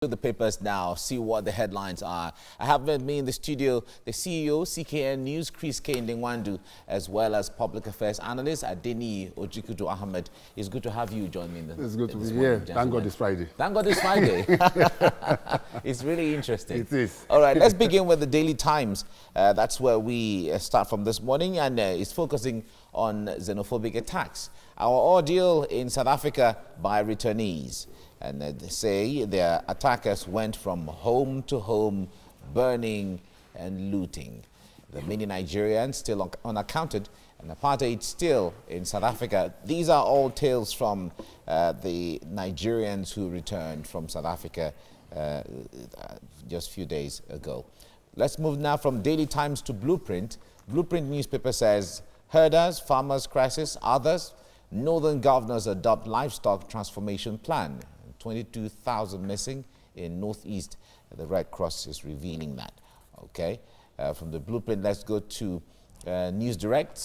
To the papers now, see what the headlines are. I have with me in the studio the CEO, CKN News, Chris K. Ndengwandu, as well as public affairs analyst Adeni Ojikudu Ahmed. It's good to have you join me. It's good to be here. Thank God it's Friday. Thank God it's Friday. It's really interesting. It is. All right, let's begin with the Daily Times. That's where we start from this morning, and it's focusing on xenophobic attacks. Our ordeal in South Africa by returnees. And they say their attackers went from home to home, burning and looting. The many Nigerians still unaccounted, and apartheid still in South Africa. These are all tales from the Nigerians who returned from South Africa just a few days ago. Let's move now from Daily Times to Blueprint. Blueprint newspaper says, herders, farmers crisis, others. Northern governors adopt livestock transformation plan. 22,000 missing in Northeast. The Red Cross is revealing that. Okay, from the Blueprint, let's go to News Direct.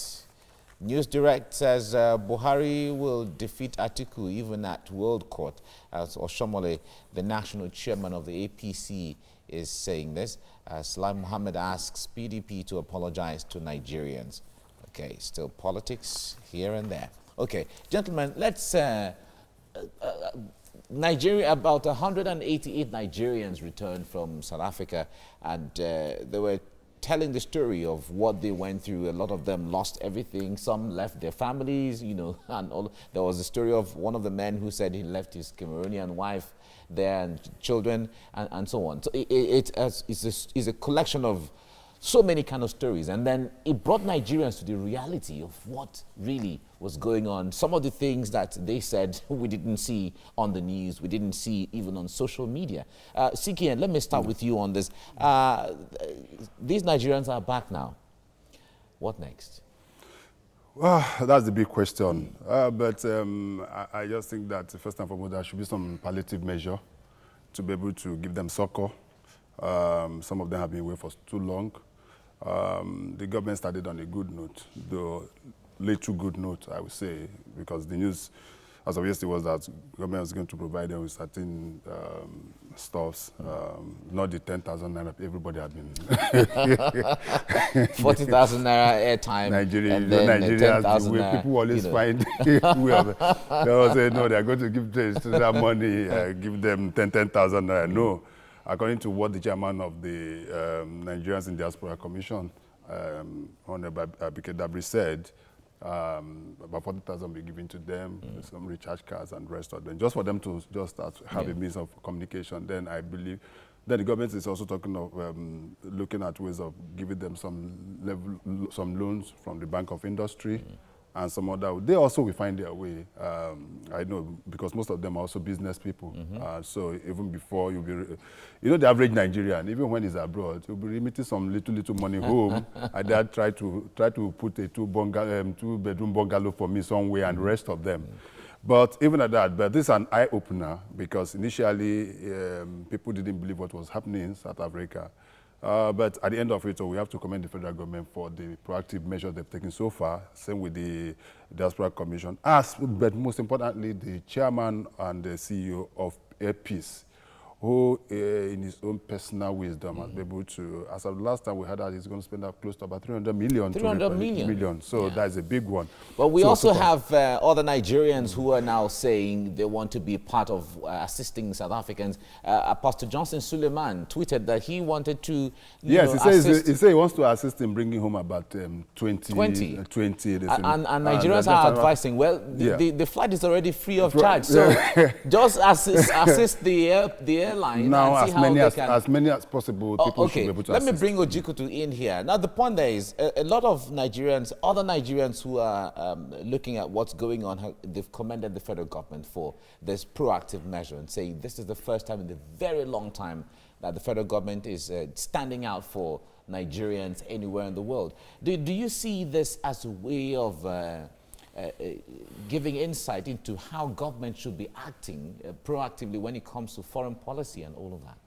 News Direct says Buhari will defeat Atiku even at World Court. As Oshomole, the national chairman of the APC, is saying this. Salam Mohammed asks PDP to apologize to Nigerians. Okay, still politics here and there. Okay, gentlemen, let's Nigeria, about 188 Nigerians returned from South Africa, and they were telling the story of what they went through. A lot of them lost everything. Some left their families, you know, and all. There was a story of one of the men who said he left his Cameroonian wife there and children and so on. So it's a collection of so many kind of stories, and then it brought Nigerians to the reality of what really was going on. Some of the things that they said we didn't see on the news, we didn't see even on social media. CKN, let me start with you on this. These Nigerians are back now. What next? Well, that's the big question. But I just think that first and foremost, there should be some palliative measure to be able to give them succor. Some of them have been away for too long. The government started on a good note, though little good note, I would say, because the news as of yesterday was that the government was going to provide them with certain stuffs, not the 10,000 naira everybody had been. 40,000 naira airtime. Nigeria, and then Nigeria, 10,000 the way naira, people always you know. find. They always say, no, they're going to give that money, give them 10,000 naira. No. According to what the chairman of the Nigerians in Diaspora Commission, Honorable Abike Dabri, said, about 40,000 will be given to them, some recharge cards and rest of them, just for them to just start have a means of communication. Then I believe that the government is also talking of looking at ways of giving them some loans from the Bank of Industry. And some other, they also will find their way. I know, because most of them are also business people. So even before you'll be, you know, the average Nigerian, even when he's abroad, he'll be remitting some little money home. And they'll try to put a two-bedroom bungalow for me somewhere and the rest of them. But even at that, but this is an eye-opener, because initially people didn't believe what was happening in South Africa. But at the end of it, we have to commend the federal government for the proactive measures they've taken so far, same with the Diaspora Commission, but most importantly, the chairman and the CEO of Airpeace, who in his own personal wisdom has been able to, as of the last time we had that, he's going to spend up close to about 300 million. 300 million. So that's a big one. But we also have other Nigerians who are now saying they want to be part of assisting South Africans. Pastor Johnson Suleiman tweeted that he wanted to, he said he wants to assist in bringing home about 20. And Nigerians are advising, well, the flight is already free of charge, so just assist the airline. Now, and as many as possible, people should be able to Let assist. me bring Ojikudu in here. Now, the point there is a lot of Nigerians, other Nigerians who are looking at what's going on, they've commended the federal government for this proactive measure and saying this is the first time in a very long time that the federal government is standing out for Nigerians anywhere in the world. Do you see this as a way of giving insight into how government should be acting proactively when it comes to foreign policy and all of that?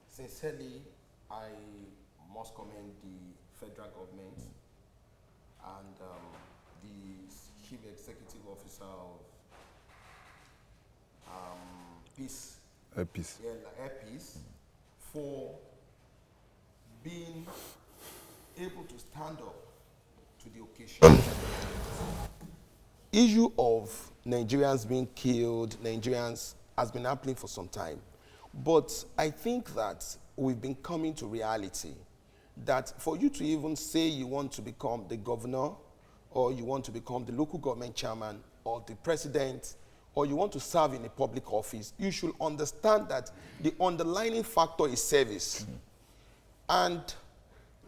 Sincerely, I must commend the federal government and the Chief Executive Officer of Peace Airpiece. Yeah, like Airpiece, for being able to stand up to the occasion. Issue of Nigerians being killed, Nigerians has been happening for some time. But I think that we've been coming to reality that for you to even say you want to become the governor, or you want to become the local government chairman, or the president, or you want to serve in a public office, you should understand that the underlying factor is service. And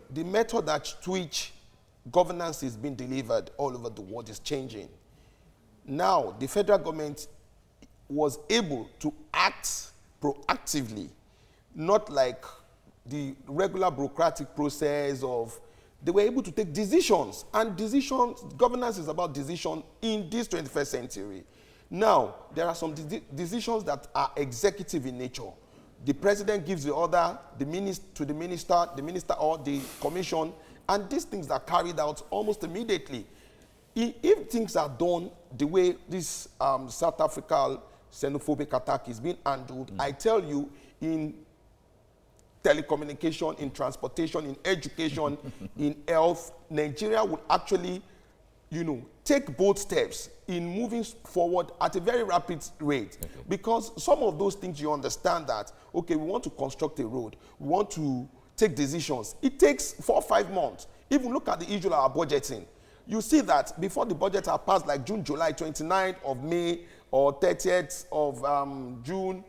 the method at which governance is being delivered all over the world is changing. Now, the federal government was able to act proactively, not like the regular bureaucratic process of, they were able to take decisions, and governance is about decision in this 21st century. Now, there are some decisions that are executive in nature. The president gives the order, the minister or the commission, and these things are carried out almost immediately. If things are done the way this South African xenophobic attack is being handled, I tell you, in telecommunication, in transportation, in education, in health, Nigeria would actually, take bold steps in moving forward at a very rapid rate. Okay. Because some of those things you understand that, okay, we want to construct a road, we want to take decisions. It takes 4 or 5 months. Even look at the issue of our budgeting. You see that before the budget are passed, like June, July, 29th of May, or 30th of June,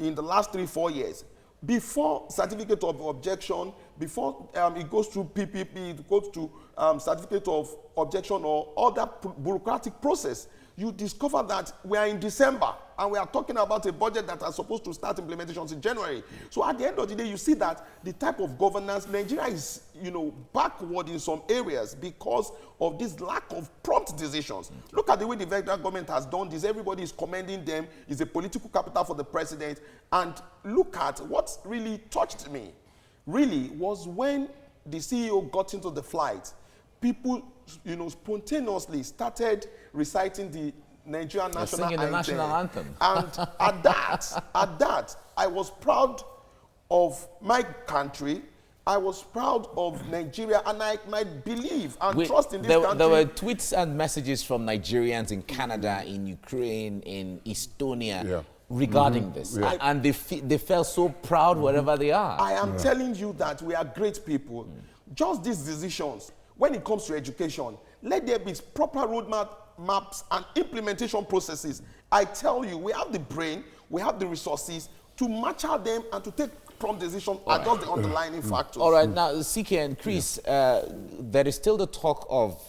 in the last 3-4 years, before certificate of objection, before it goes through PPP, it goes to certificate of objection or other bureaucratic process, you discover that we are in December and we are talking about a budget that is supposed to start implementations in January. So at the end of the day, you see that the type of governance, Nigeria is, backward in some areas because of this lack of prompt decisions. Look at the way the federal government has done this. Everybody is commending them. It's a political capital for the president. And look at what really touched me, really, was when the CEO got into the flight, people, spontaneously started reciting the Nigerian national anthem. Singing the national anthem. And at that, I was proud of my country. I was proud of Nigeria, and I might believe and trust in this country. There were tweets and messages from Nigerians in Canada, in Ukraine, in Estonia, regarding this. Yeah. And they felt so proud wherever they are. I am telling you that we are great people. Just these decisions, when it comes to education, let there be proper roadmap maps and implementation processes. I tell you, we have the brain, we have the resources to match out them and to take prompt decisions and just the underlying factors. All right, now, CK and Chris, there is still the talk of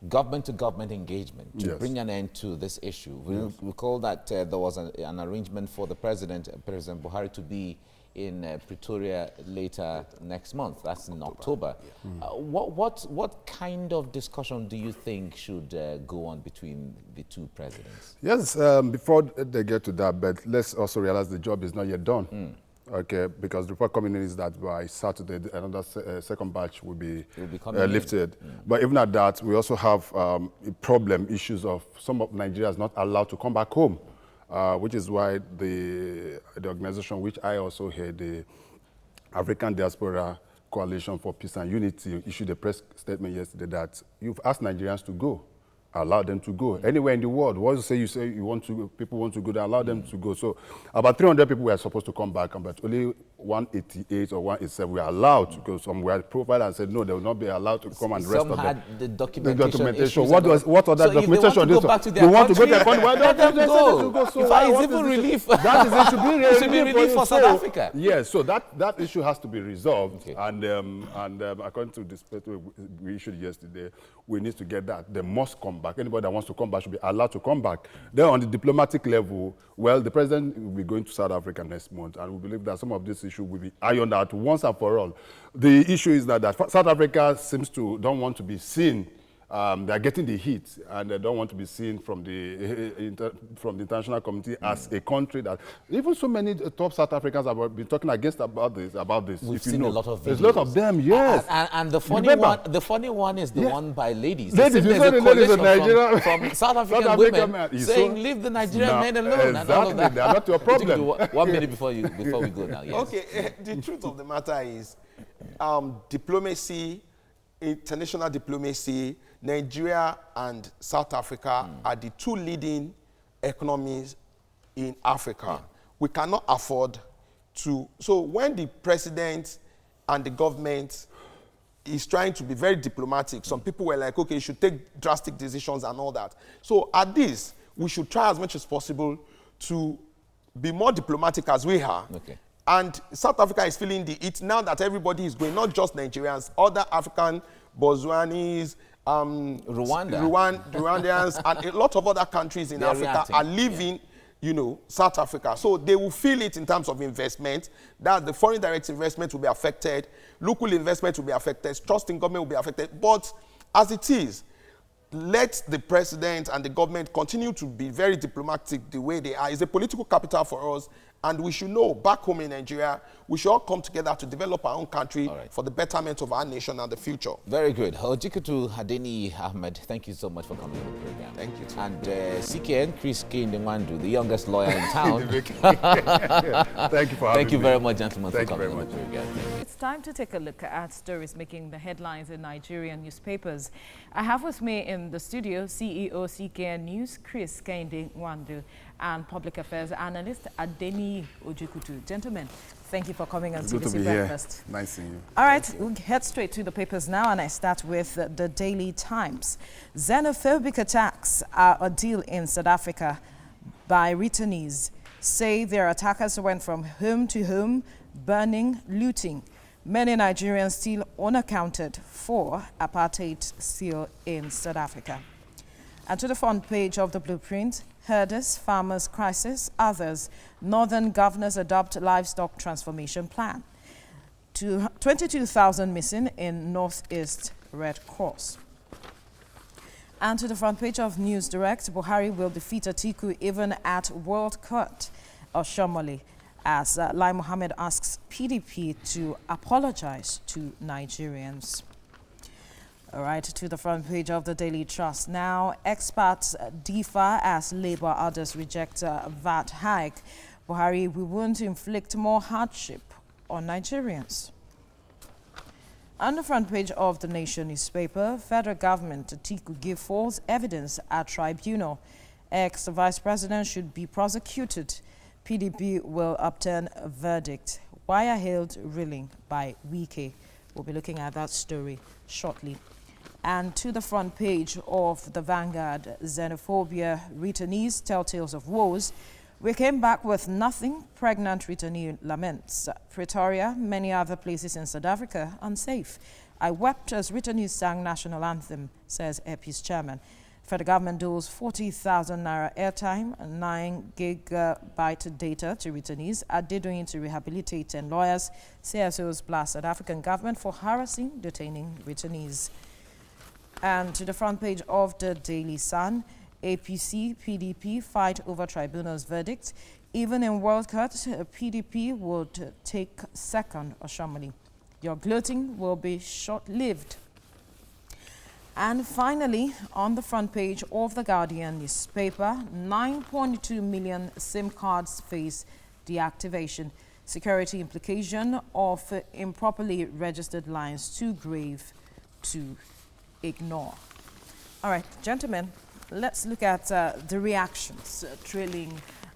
government-to-government engagement to bring an end to this issue. We recall that there was an arrangement for the President Buhari, to be in Pretoria later next month. That's in October. What kind of discussion do you think should go on between the two presidents? Yes, before they get to that, but let's also realize the job is not yet done. Okay, because the report coming in is that by Saturday, another second batch will be lifted. But even at that, we also have issues of some of Nigerians not allowed to come back home. Which is why the organization, which I also head, the African Diaspora Coalition for Peace and Unity, issued a press statement yesterday that you've asked Nigerians to go, allow them to go. Anywhere in the world, what you say you want to, people want to go, they allow them to go. So about 300 people were supposed to come back, but only 188 or 187 were allowed to go. Some were profiled and said no, they will not be allowed to come, and the rest of them. Some had the documentation. What other documentation? They want to go their country. Why don't let them go? So in fact, it's even relief. That is, it should be relief for South Africa. Yes, so that issue has to be resolved. Okay. And according to the statement we issued yesterday, we need to get that. They must come back. Anybody that wants to come back should be allowed to come back. Then on the diplomatic level, well, the president will be going to South Africa next month, and we believe that some of this issue will be ironed out once and for all. The issue is that South Africa seems to don't want to be seen They're getting the heat, and they don't want to be seen from the international community as a country that even so many top South Africans have been talking about this. We've if you seen know. a lot of videos. There's a lot of them, yes. And the funny one is the one by ladies. Ladies, you saw the ladies in Nigeria from South African women saying, leave the Nigerian men alone. Exactly, and all of that. they are not your problem. 1 minute before we go now. Yes. Okay, the truth of the matter is diplomacy, international diplomacy, Nigeria and South Africa are the two leading economies in Africa. We cannot afford to. So when the president and the government is trying to be very diplomatic, some people were like, okay, you should take drastic decisions and all that. So at this, we should try as much as possible to be more diplomatic as we are. Okay. And South Africa is feeling the heat now that everybody is going, not just Nigerians, other African, Botswanese, Rwandans, and a lot of other countries in Africa are leaving, South Africa. So they will feel it in terms of investment, that the foreign direct investment will be affected, local investment will be affected, trust in government will be affected. But as it is, let the president and the government continue to be very diplomatic the way they are. It's a political capital for us. And we should know, back home in Nigeria, we should all come together to develop our own country for the betterment of our nation and the future. Very good. Ojikutu Adeni Ahmed, thank you so much for coming on the program. Thank you. And CKN, Chris Kindemandu, the youngest lawyer in town. Thank you for having me. Thank you very much, gentlemen, Thank for you coming very on the program. It's time to take a look at stories making the headlines in Nigerian newspapers. I have with me in the studio CEO CKN News, Chris Kindemandu, and public affairs analyst Adeni Ojikutu. Gentlemen, thank you for coming on CBC Breakfast. Here. Nice seeing you. All right, we'll head straight to the papers now, and I start with the Daily Times. Xenophobic attacks are ordeal in South Africa by returnees. Say their attackers went from home to home, burning, looting. Many Nigerians still unaccounted for apartheid still in South Africa. And to the front page of the blueprint, herders, farmers crisis, others, northern governors adopt livestock transformation plan. 22,000 missing in Northeast Red Cross. And to the front page of News Direct, Buhari will defeat Atiku even at World Court of Shomole, as Lai Mohammed asks PDP to apologize to Nigerians. All right, to the front page of the Daily Trust. Now, experts differ as Labour others reject VAT hike. Buhari, we won't inflict more hardship on Nigerians. On the front page of the Nation newspaper, federal government Atiku give false evidence at tribunal. Ex-vice president should be prosecuted. PDP will obtain a verdict. Wire-hailed ruling by Wike. We'll be looking at that story shortly. And to the front page of the Vanguard, xenophobia, returnees tell tales of woes. We came back with nothing, pregnant returnee laments. Pretoria, many other places in South Africa, unsafe. I wept as returnees sang national anthem, says EPI's chairman. Federal government doles 40,000 naira airtime and 9 gigabyte data to returnees. Are they doing to rehabilitate 10 lawyers? CSOs blast South African government for harassing, detaining returnees. And to the front page of the Daily Sun, APC, PDP fight over tribunal's verdict. Even in World Court, PDP would take second Oshomole. Your gloating will be short-lived. And finally, on the front page of the Guardian newspaper, 9.2 million SIM cards face deactivation. Security implication of improperly registered lines too grave to ignore. All right, gentlemen, let's look at the reactions trailing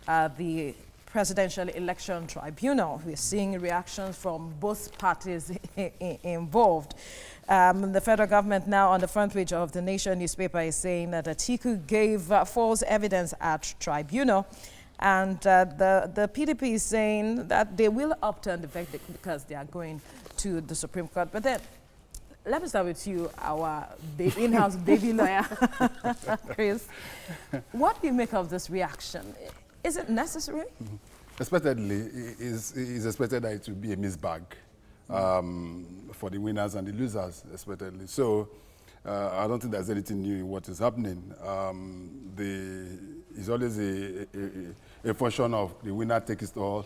the Presidential Election Tribunal. We're seeing reactions from both parties involved. The federal government now on the front page of the Nation newspaper is saying that Atiku gave false evidence at tribunal, and the PDP is saying that they will upturn the verdict because they are going to the Supreme Court. But then, let me start with you, our in-house baby lawyer, Chris. What do you make of this reaction? Is it necessary? Expectedly, it is expected that it will be a mixed bag for the winners and the losers, expectedly. So I don't think there's anything new in what is happening. It's always a function of the winner takes it all,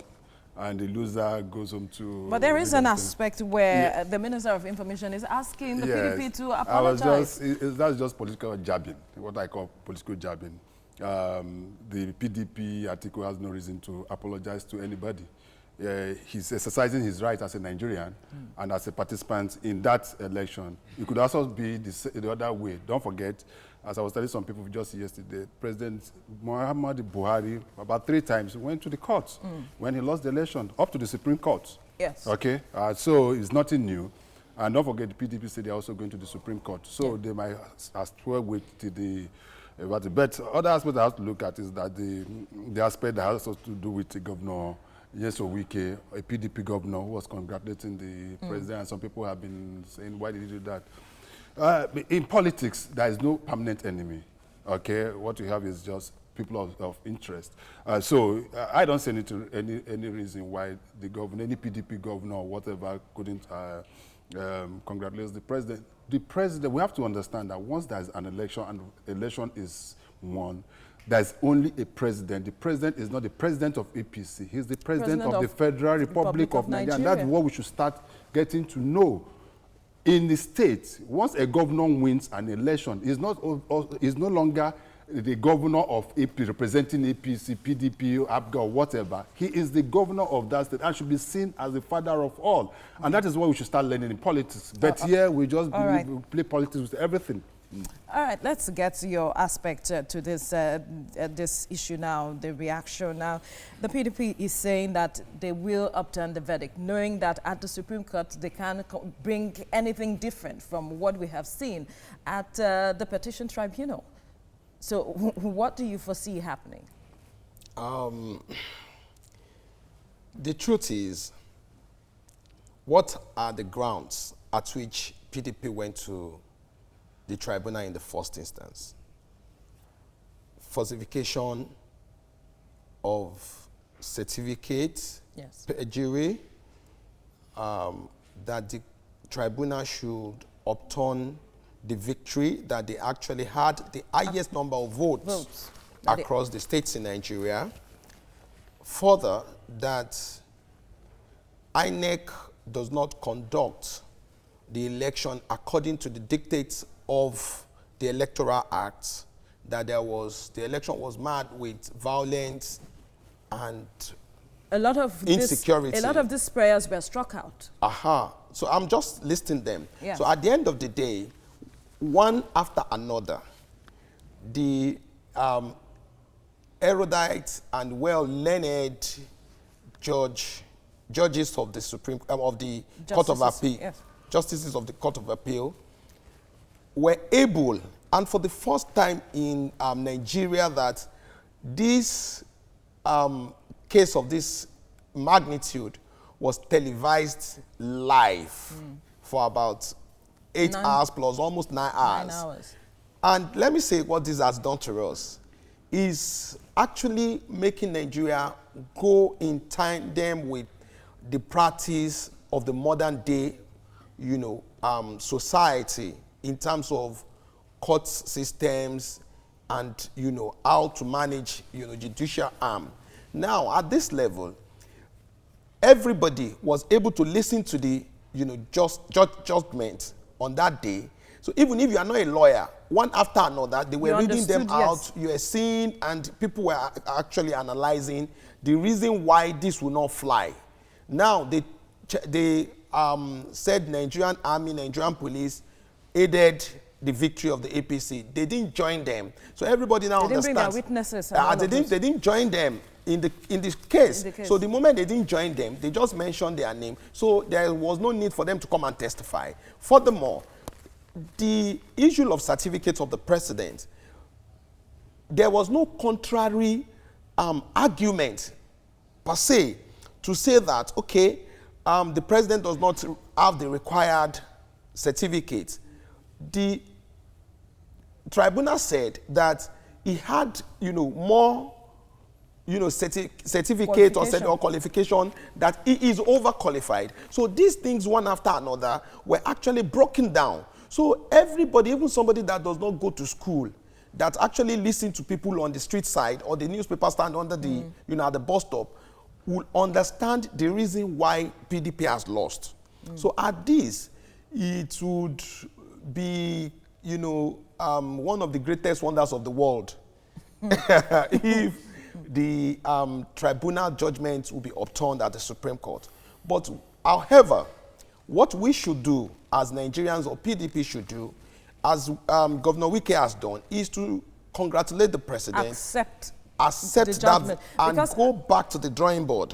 and the loser goes home to... But there is an aspect where the Minister of Information is asking the PDP to apologize. That's just political jabbing, what I call political jabbing. The PDP article has no reason to apologize to anybody. He's exercising his right as a Nigerian and as a participant in that election. It could also be the other way. Don't forget, as I was telling some people just yesterday, President Muhammadu Buhari about 3 times went to the courts when he lost the election, up to the Supreme Court. Yes. Okay, so it's nothing new. And don't forget, the PDP said they're also going to the Supreme Court. So they might as well wait to the... But other aspect I have to look at is that the aspect that has to do with the governor, Wike, a PDP governor who was congratulating the president, and some people have been saying, why did he do that? In politics, there is no permanent enemy. Okay, what you have is just people of interest. So I don't see any reason why the governor, any PDP governor or whatever, couldn't congratulate the president. The president, we have to understand that once there's an election and election is won, there's only a president. The president is not the president of APC. He's the president of the Federal Republic of Nigeria. And that's what we should start getting to know. In the States, once a governor wins an election, he's no longer the governor of AP, representing APC, PDP, APGA, or whatever. He is the governor of that state and should be seen as the father of all. And that is what we should start learning in politics. But here, we just we play politics with everything. All right, let's get to your aspect to this issue now, the reaction now. The PDP is saying that they will upturn the verdict, knowing that at the Supreme Court they can't bring anything different from what we have seen at the petition tribunal. So what do you foresee happening? The truth is, what are the grounds at which PDP went to the tribunal in the first instance? Falsification of certificates, perjury, that the tribunal should upturn the victory, that they actually had the highest number of votes across the states in Nigeria. Further, that INEC does not conduct the election according to the dictates of the Electoral Act, that the election was marred with violence and insecurity. A lot of these prayers were struck out. So I'm just listing them. Yeah. So at the end of the day, one after another, the erudite and well-learned judges of the Court of Appeal, justices of the Court of Appeal, were able, and for the first time in Nigeria, that this case of this magnitude was televised live for about 8 hours plus almost 9 hours. 9 hours. And let me say what this has done to us is actually making Nigeria go in tandem with the practice of the modern day, society in terms of court systems and, how to manage, judicial arm. Now, at this level, everybody was able to listen to the, judgment on that day. So even if you are not a lawyer, one after another, they were reading them out, you are seeing, and people were actually analyzing the reason why this will not fly. Now, they said Nigerian Army, Nigerian Police aided the victory of the APC. They didn't join them. So everybody now understands. They didn't bring their witnesses. They didn't join them in this case. So the moment they didn't join them, they just mentioned their name. So there was no need for them to come and testify. Furthermore, the issue of certificates of the president, there was no contrary argument per se to say that, okay, the president does not have the required certificate. The tribunal said that he had, more, certificate or qualification, that he is overqualified. So these things, one after another, were actually broken down. So everybody, even somebody that does not go to school, that actually listen to people on the street side or the newspaper stand under the, at the bus stop, will understand the reason why PDP has lost. So at this, it would be, one of the greatest wonders of the world if the tribunal judgment will be overturned at the Supreme Court. But however, what we should do as Nigerians, or PDP should do, as Governor Wike has done, is to congratulate the president, accept the judgment, and go back to the drawing board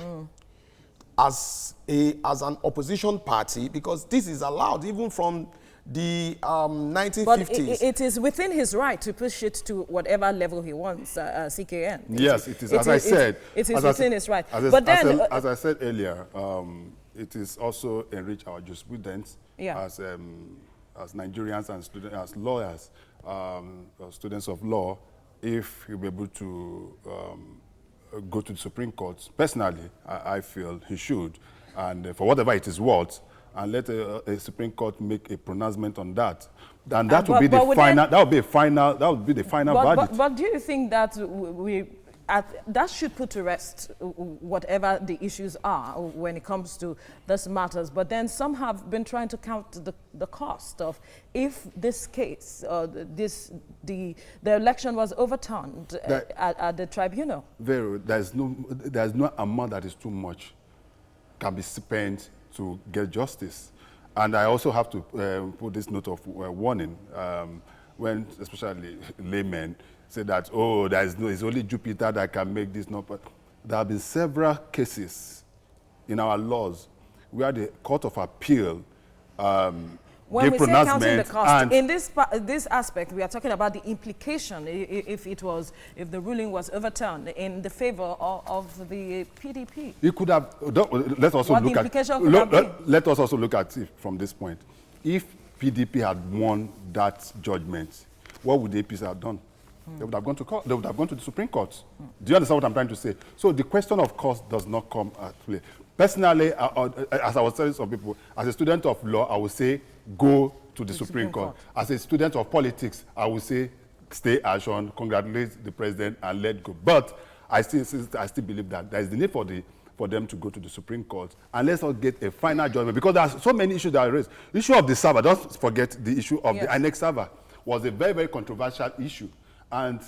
as an opposition party, because this is allowed even from the 1950s. But it is within his right to push it to whatever level he wants, CKN. Yes, it is. As I said, it is within his right. But then, as I said earlier, it is also enrich our jurisprudence as Nigerians and students, as lawyers, students of law, if he'll be able to go to the Supreme Court. Personally, I feel he should, and for whatever it is worth, and let a Supreme Court make a pronouncement on that. And that would be the final. That would be a final. That would be the final verdict. But do you think that that should put to rest whatever the issues are when it comes to this matters? But then some have been trying to count the cost of if this case, the election was overturned at the tribunal. There's no amount that is too much can be spent to get justice. And I also have to put this note of warning when especially laymen say that, oh, it's only Jupiter that can make this. No, but there have been several cases in our laws where the Court of Appeal when we say counting the cost, in this aspect, we are talking about the implication if the ruling was overturned in the favor of the PDP. You could have. Let us also look at it from this point. If PDP had won that judgment, what would the APC have done? They would have gone to court. They would have gone to the Supreme Court. Do you understand what I'm trying to say? So the question of cost does not come at play. Personally, as I was telling some people, as a student of law, I would say go to the Supreme Court. As a student of politics, I would say stay action, congratulate the president, and let go. But I still believe that there is the need for them to go to the Supreme Court, and let's not get a final judgment, because there are so many issues that are raised. The issue of the server, don't forget the issue of the INEC server, was a very, very controversial issue. And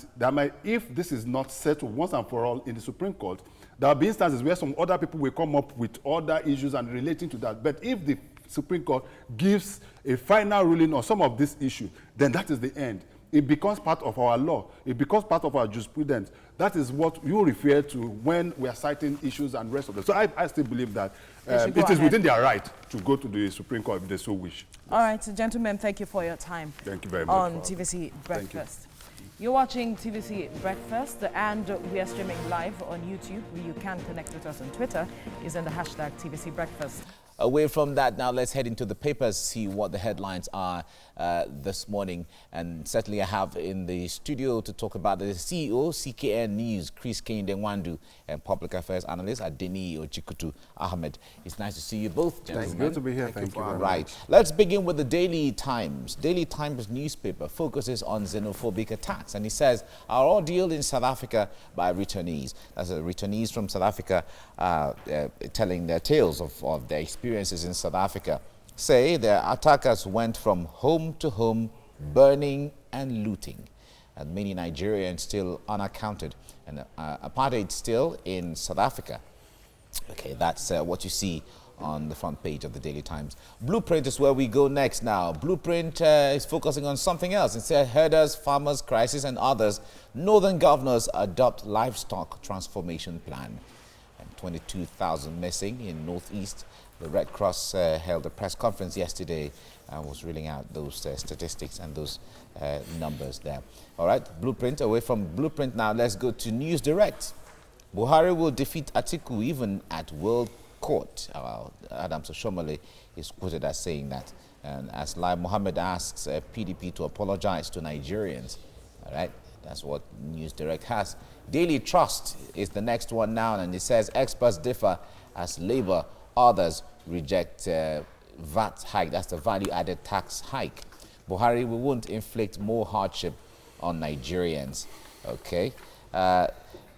if this is not settled once and for all in the Supreme Court, there will be instances where some other people will come up with other issues and relating to that. But if the Supreme Court gives a final ruling on some of this issue, then that is the end. It becomes part of our law. It becomes part of our jurisprudence. That is what you refer to when we are citing issues and rest of them. So I still believe that it is within their right to go to the Supreme Court if they so wish. All right, gentlemen, thank you for your time. Thank you very much. On TVC Breakfast. You're watching TVC Breakfast, and we are streaming live on YouTube. You can connect with us on Twitter using the hashtag TVC Breakfast. Away from that, now let's head into the papers, see what the headlines are this morning. And certainly I have in the studio to talk about the CEO, CKN News, Chris Kende-Nwandu, and public affairs analyst, Adeni Ochikutu Ahmed. It's nice to see you both, gentlemen. It's good to be here. Thank you very much. Right. Let's begin with the Daily Times. Daily Times newspaper focuses on xenophobic attacks, and it says, our ordeal in South Africa by returnees. That's returnees from South Africa telling their tales of their experiences in South Africa. Say their attackers went from home to home, burning and looting. And many Nigerians still unaccounted. And apartheid still in South Africa. Okay, that's what you see on the front page of the Daily Times. Blueprint is where we go next now. Blueprint is focusing on something else. It says herders, farmers, crisis and others. Northern governors adopt livestock transformation plan. And 22,000 missing in Northeast. The Red Cross held a press conference yesterday and was reeling out those statistics and those numbers there. All right, Blueprint. Away from Blueprint now, let's go to News Direct. Buhari will defeat Atiku even at World Court. Adams Oshomole is quoted as saying that. And as Lai Mohammed asks PDP to apologize to Nigerians. All right, that's what News Direct has. Daily Trust is the next one now, and it says experts differ as Labour, others reject VAT hike. That's the value-added tax hike. Buhari, we won't inflict more hardship on Nigerians. Okay.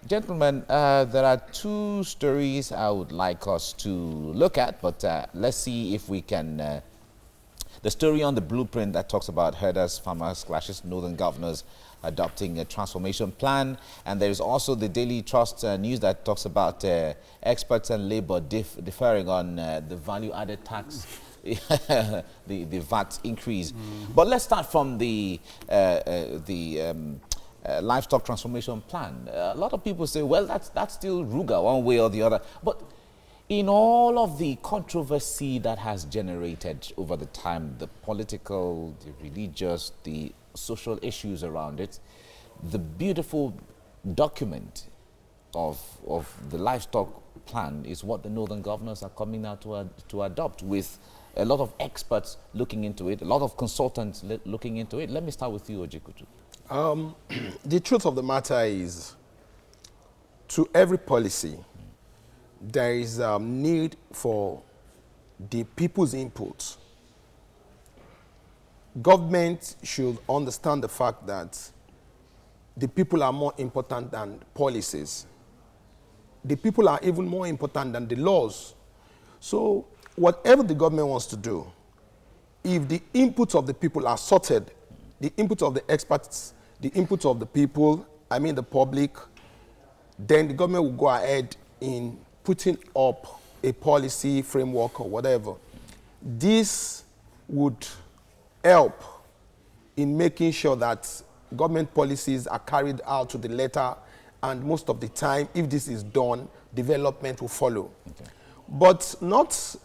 Gentlemen, there are two stories I would like us to look at, but let's see if we can... the story on the blueprint that talks about herders, farmers, clashes, northern governors adopting a transformation plan. And there is also the Daily Trust news that talks about experts and labor differing on the value-added tax, the VAT increase. But let's start from the livestock transformation plan. A lot of people say, well, that's still Ruga one way or the other. But in all of the controversy that has generated over the time, the political, the religious, the social issues around it, the beautiful document of the livestock plan is what the northern governors are coming now to adopt, with a lot of experts looking into it, a lot of consultants looking into it. Let me start with you, Ojikutu. The truth of the matter is, to every policy, there is a need for the people's input. Government should understand the fact that the people are more important than policies. The people are even more important than the laws. So whatever the government wants to do, if the inputs of the people are sorted, the inputs of the experts, the inputs of the people, I mean the public, then the government will go ahead in putting up a policy framework or whatever. This would help in making sure that government policies are carried out to the letter, and most of the time, if this is done, development will follow. Okay. But not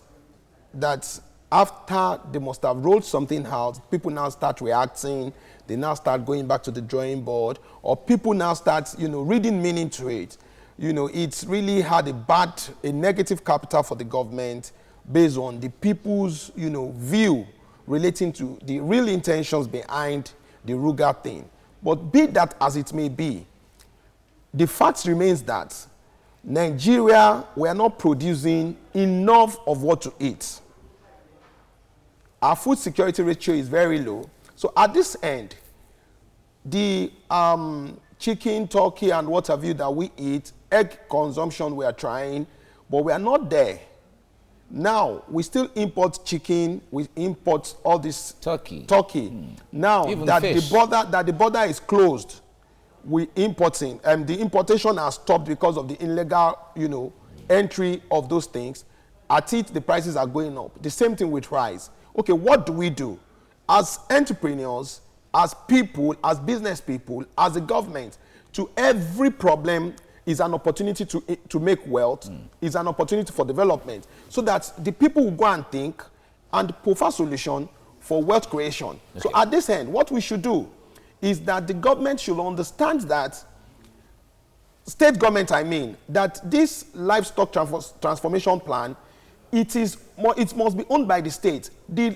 that after they must have rolled something out, people now start reacting, they now start going back to the drawing board, or people now start, reading meaning to it. It's really had a negative capital for the government based on the people's, view relating to the real intentions behind the Ruga thing. But be that as it may be, the fact remains that Nigeria, we are not producing enough of what to eat. Our food security ratio is very low. So at this end, the chicken, turkey, and what have you that we eat, egg consumption we are trying, but we are not there. Now, we still import chicken, we import all this turkey. Now, even that fish. the border is closed, we importing, and the importation has stopped because of the illegal, entry of those things. At it, the prices are going up. The same thing with rice. Okay, what do we do? As entrepreneurs, as people, as business people, as a government, to every problem is an opportunity to make wealth, is an opportunity for development, so that the people will go and think and provide solution for wealth creation. Okay. So at this end, what we should do is that the government should understand that, state government I mean, that this livestock transformation plan, it must be owned by the state. The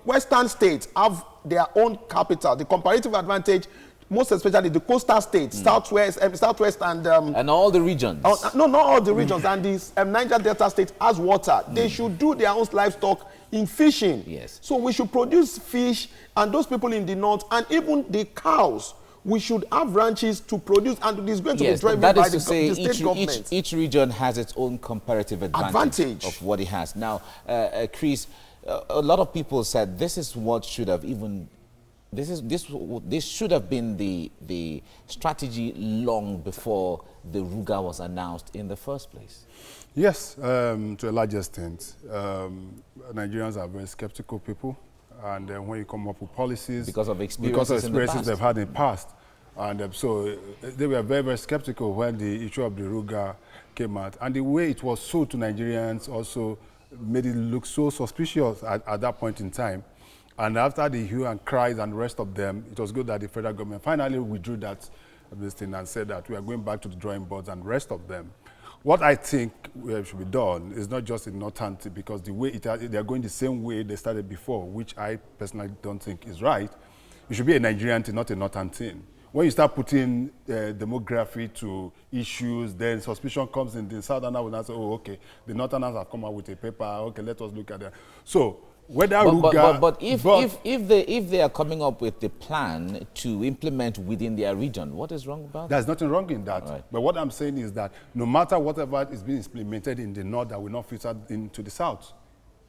western states have their own capital, the comparative advantage, most especially the coastal states, southwest and all the regions. No, not all the regions. And this Niger Delta state has water. They should do their own livestock in fishing. Yes. So we should produce fish, and those people in the north, and even the cows, we should have ranches to produce, and it is going to be driven by the state government. Each region has its own comparative advantage of what it has. Now, Chris, a lot of people said this is what should have even... This should have been the strategy long before the Ruga was announced in the first place. Yes, to a large extent. Nigerians are very skeptical people, and when you come up with policies... Because of experiences they've had in the past. And so they were very, very skeptical when the issue of the Ruga came out. And the way it was sold to Nigerians also made it look so suspicious at that point in time. And after the hue and cries and the rest of them, it was good that the federal government finally withdrew this thing and said that we are going back to the drawing boards and the rest of them. What I think should be done is not just in northern, because the way they are going the same way they started before, which I personally don't think is right. It should be a Nigerian thing, not a northern thing. When you start putting demography to issues, then suspicion comes in. The southerners will now say, oh, okay, the northerners have come out with a paper, okay, let us look at that. So But if they are coming up with the plan to implement within their region, what is wrong about that? There's nothing wrong in that. Right. But what I'm saying is that no matter whatever is being implemented in the north, that will not filter into the south.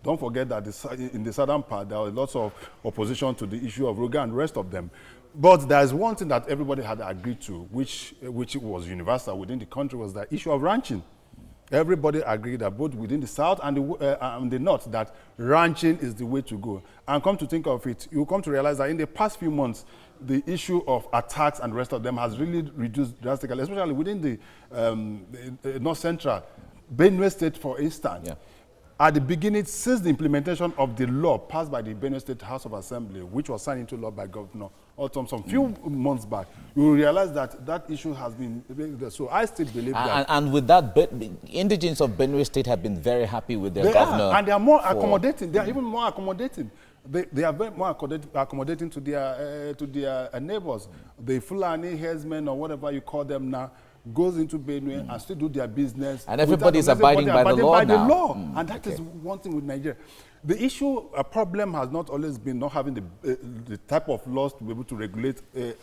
Don't forget that in the southern part, there was lots of opposition to the issue of Ruga and the rest of them. But there's one thing that everybody had agreed to, which was universal within the country, was the issue of ranching. Everybody agreed that both within the south and the north, that ranching is the way to go. And come to think of it, you come to realize that in the past few months, the issue of attacks and the rest of them has really reduced drastically, especially within the north central. Benue State, for instance. Yeah. At the beginning, since the implementation of the law passed by the Benue State House of Assembly, which was signed into law by Governor Otom some few months back, you will realize that that issue has been there. So I still believe that. And with that, indigents of Benue State have been very happy with their governor. And they are more accommodating. They are even more accommodating. They are very more accommodating to their neighbors. The Fulani herdsmen or whatever you call them now goes into Benue and still do their business. And everybody is abiding by the law now. And that is one thing with Nigeria. The issue, a problem has not always been not having the type of laws to be able to regulate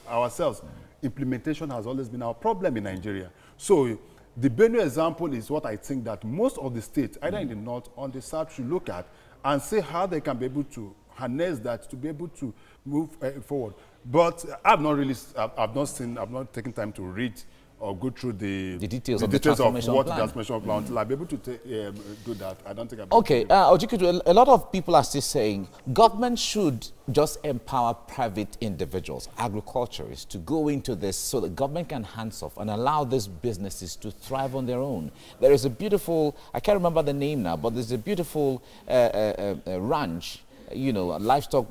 ourselves. Implementation has always been our problem in Nigeria. So the Benue example is what I think that most of the states, either in the north or the south, should look at and see how they can be able to harness that to be able to move forward. But I've not taken time to read or go through the details of the transformation what plan. The transformation plan. Until I'll be able to do that. I don't think I'll be Okay, Ojikutu, a lot of people are still saying government should just empower private individuals, agriculturists, to go into this so the government can hands off and allow these businesses to thrive on their own. There is a beautiful, I can't remember the name now, but there's a beautiful ranch, you know, a livestock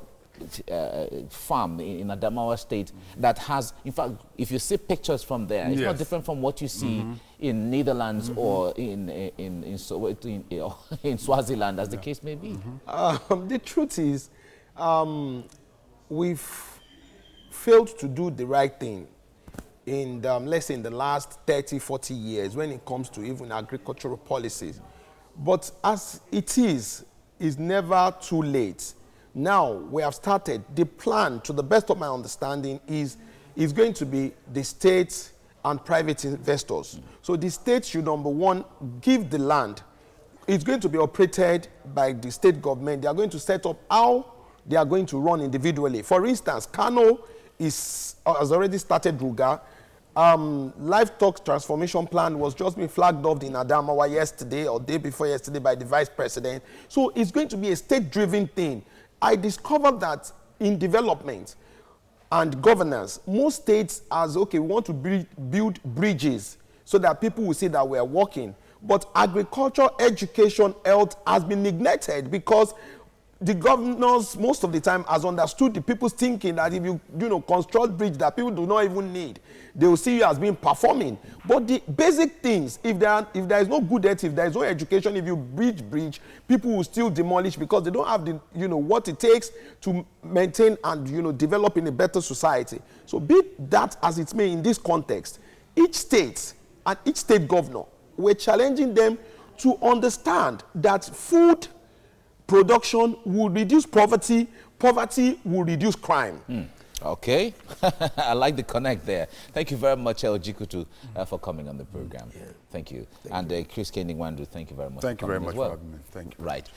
farm in Adamawa State that has, in fact, if you see pictures from there, it's not different from what you see in Netherlands or in Swaziland, as the case may be. The truth is, we've failed to do the right thing in, let's say, in the last 30, 40 years when it comes to even agricultural policies. But as it is never too late. Now, we have started. The plan, to the best of my understanding, is going to be the state and private investors. So the state should, number one, give the land. It's going to be operated by the state government. They are going to set up how they are going to run individually. For instance, Kano has already started Ruga. Livestock transformation plan was just being flagged off in Adamawa yesterday or day before yesterday by the vice president. So it's going to be a state-driven thing. I discovered that in development and governance, most states as, okay, we want to build bridges so that people will see that we are working. But agriculture, education, health has been neglected because the governors most of the time has understood the people's thinking that if you construct bridge that people do not even need, they will see you as being performing. But the basic things, if there is no good health, if there is no education, if you bridge, people will still demolish because they don't have the what it takes to maintain and develop in a better society. So be that as it may in this context, each state and each state governor, we're challenging them to understand that food production will reduce poverty, poverty will reduce crime. Okay, I like the connect there. Thank you very much, Ojikutu, for coming on the program. Thank you. Chris Keningwandu, thank you very much. Thank you very much for having me. Thank you. Right.